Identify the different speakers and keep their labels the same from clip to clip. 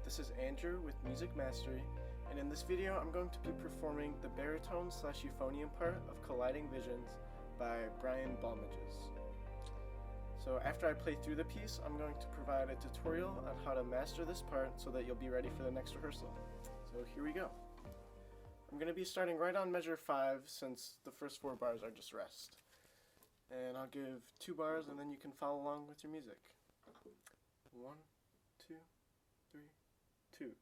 Speaker 1: this is Andrew with Music Mastery, and in this video I'm going to be performing the baritone / euphonium part of Colliding Visions by Balmages. So after I play through the piece, I'm going to provide a tutorial on how to master this part so that you'll be ready for the next rehearsal. So here we go. I'm going to be starting right on measure 5 since the first 4 bars are just rest. And I'll give 2 bars and then you can follow along with your music. 1, 2, 3, 2.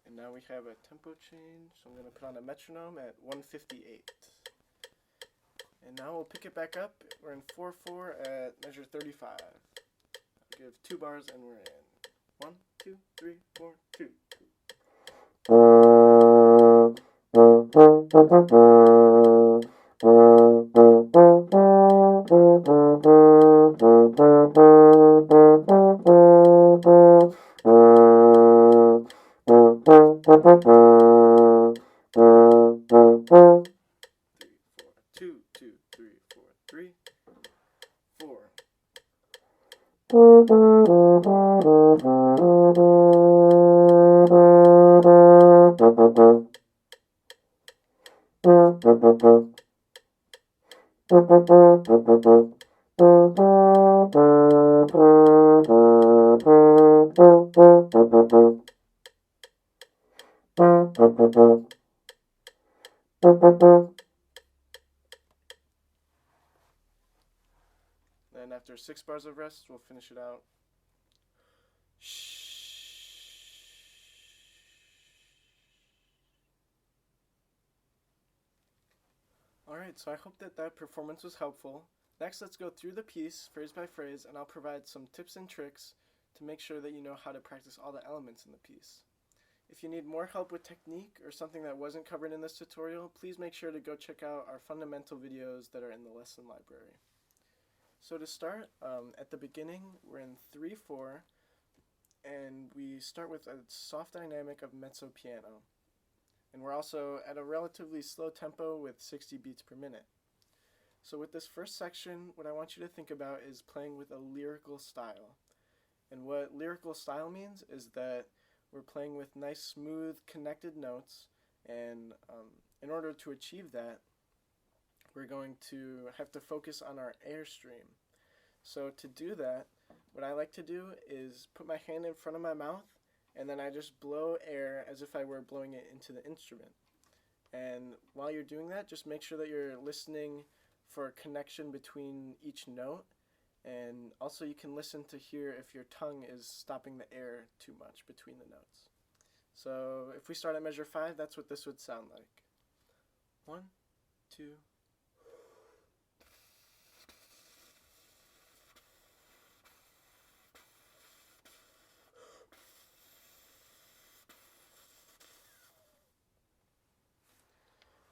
Speaker 1: And now we have a tempo change, so I'm going to put on a metronome at 158. And now we'll pick it back up. We're in 4/4 at measure 35. I'll give 2 bars and we're in 1, 2, 3, 4, 2. Two, 2, 3, 4, 3, 4. Then after 6 bars of rest, we'll finish it out. Alright, so I hope that performance was helpful. Next, let's go through the piece, phrase by phrase, and I'll provide some tips and tricks to make sure that you know how to practice all the elements in the piece. If you need more help with technique or something that wasn't covered in this tutorial, please make sure to go check out our fundamental videos that are in the lesson library. So to start, at the beginning, we're in 3/4, and we start with a soft dynamic of mezzo piano. And we're also at a relatively slow tempo with 60 beats per minute. So with this first section, what I want you to think about is playing with a lyrical style. And what lyrical style means is that we're playing with nice, smooth, connected notes, and in order to achieve that, we're going to have to focus on our airstream. So to do that, what I like to do is put my hand in front of my mouth, and then I just blow air as if I were blowing it into the instrument. And while you're doing that, just make sure that you're listening for a connection between each note, and also you can listen to hear if your tongue is stopping the air too much between the notes. So if we start at measure 5, that's what this would sound like. 1, 2.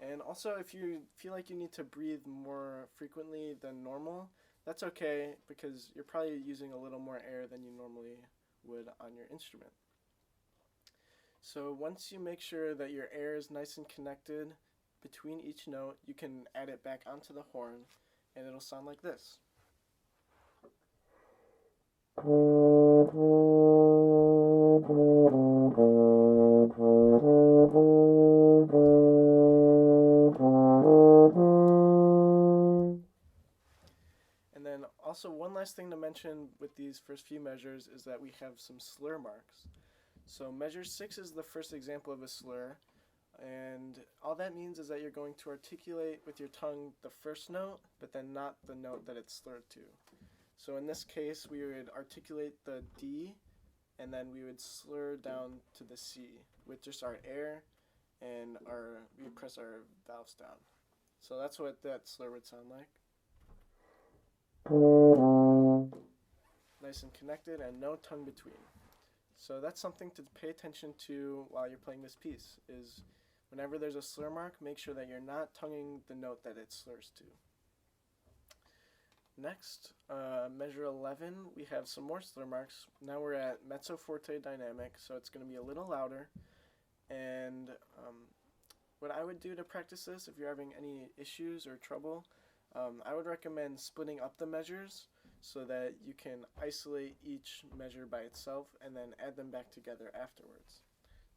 Speaker 1: And also, if you feel like you need to breathe more frequently than normal, that's okay, because you're probably using a little more air than you normally would on your instrument. So once you make sure that your air is nice and connected between each note, you can add it back onto the horn, and it'll sound like this. And then also one last thing to mention with these first few measures is that we have some slur marks. So measure 6 is the first example of a slur, and all that means is that you're going to articulate with your tongue the first note, but then not the note that it's slurred to. So in this case, we would articulate the D, and then we would slur down to the C with just our air, and we press our valves down. So that's what that slur would sound like. Nice and connected and no tongue between. So that's something to pay attention to while you're playing this piece, is whenever there's a slur mark, make sure that you're not tonguing the note that it slurs to. Next, measure 11, we have some more slur marks. Now we're at mezzo forte dynamic, so it's going to be a little louder. And what I would do to practice this, if you're having any issues or trouble, I would recommend splitting up the measures so that you can isolate each measure by itself and then add them back together afterwards.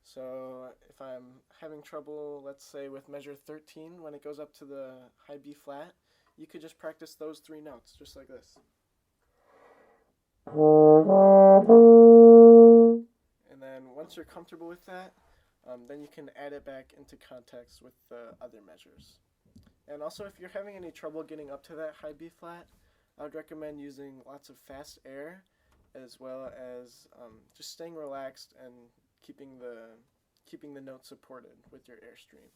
Speaker 1: So if I'm having trouble, let's say with measure 13, when it goes up to the high B flat, you could just practice those 3 notes, just like this. And then once you're comfortable with that, then you can add it back into context with the other measures. And also, if you're having any trouble getting up to that high B flat, I would recommend using lots of fast air, as well as just staying relaxed and keeping the note supported with your airstream.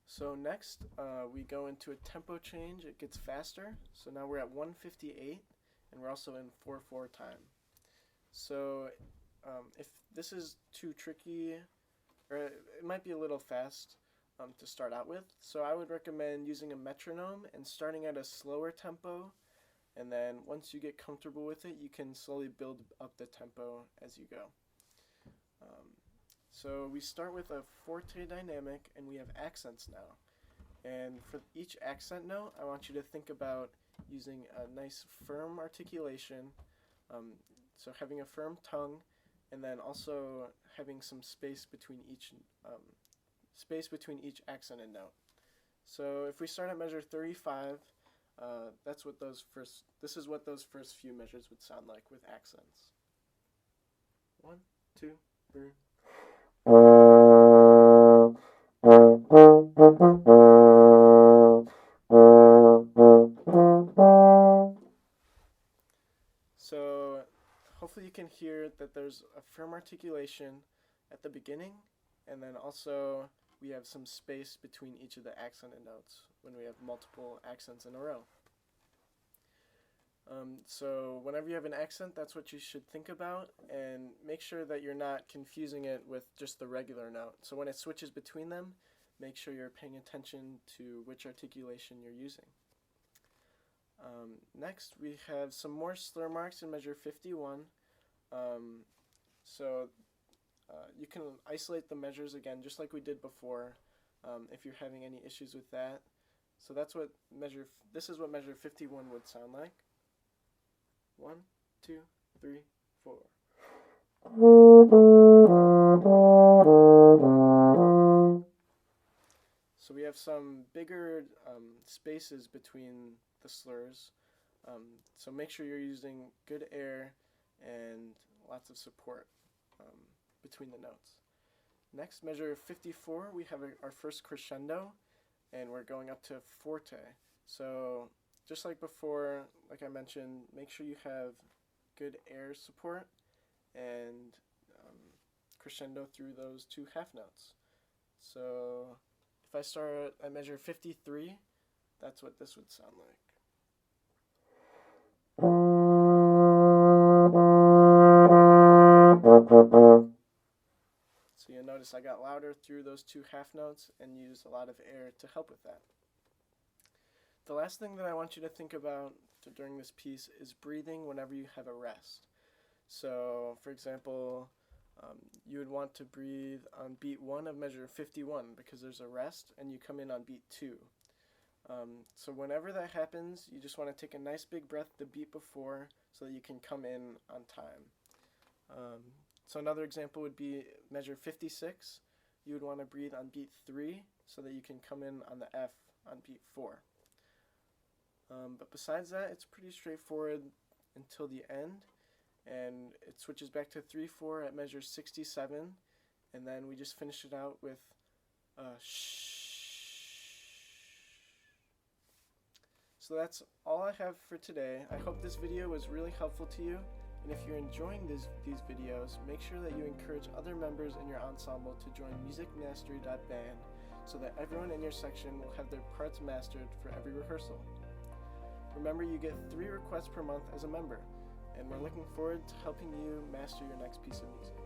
Speaker 1: So next, we go into a tempo change. It gets faster. So now we're at 158, and we're also in 4/4 time. So if this is too tricky, or it might be a little fast to start out with, so I would recommend using a metronome and starting at a slower tempo, and then once you get comfortable with it, you can slowly build up the tempo as you go. So we start with a forte dynamic, and we have accents now. And for each accent note, I want you to think about using a nice firm articulation, so having a firm tongue, and then also having some space between each accent and note. So if we start at measure 35, this is what those first few measures would sound like with accents. 1, 2, 3. So hopefully you can hear that there's a firm articulation at the beginning, and then also we have some space between each of the accented notes when we have multiple accents in a row. So whenever you have an accent, that's what you should think about, and make sure that you're not confusing it with just the regular note. So when it switches between them, make sure you're paying attention to which articulation you're using. Next, we have some more slur marks in measure 51. You can isolate the measures again, just like we did before, if you're having any issues with that. So this is what measure 51 would sound like. 1, 2, 3, 4. So we have some bigger spaces between the slurs. So make sure you're using good air and lots of support between the notes. Next, measure 54, we have our first crescendo, and we're going up to forte. So just like before, like I mentioned, make sure you have good air support and crescendo through those 2 half notes. So if I start at measure 53, that's what this would sound like. So you'll notice I got louder through those 2 half notes and used a lot of air to help with that. The last thing that I want you to think about during this piece is breathing whenever you have a rest. So, for example, you would want to breathe on beat 1 of measure 51 because there's a rest, and you come in on beat 2. So whenever that happens, you just want to take a nice big breath the beat before so that you can come in on time. So another example would be measure 56. You would want to breathe on beat 3 so that you can come in on the F on beat 4. But besides that, it's pretty straightforward until the end, and it switches back to 3/4 at measure 67, and then we just finish it out with shh. So that's all I have for today. I hope this video was really helpful to you, and if you're enjoying these videos, make sure that you encourage other members in your ensemble to join MusicMastery.band so that everyone in your section will have their parts mastered for every rehearsal. Remember, you get 3 requests per month as a member, and we're looking forward to helping you master your next piece of music.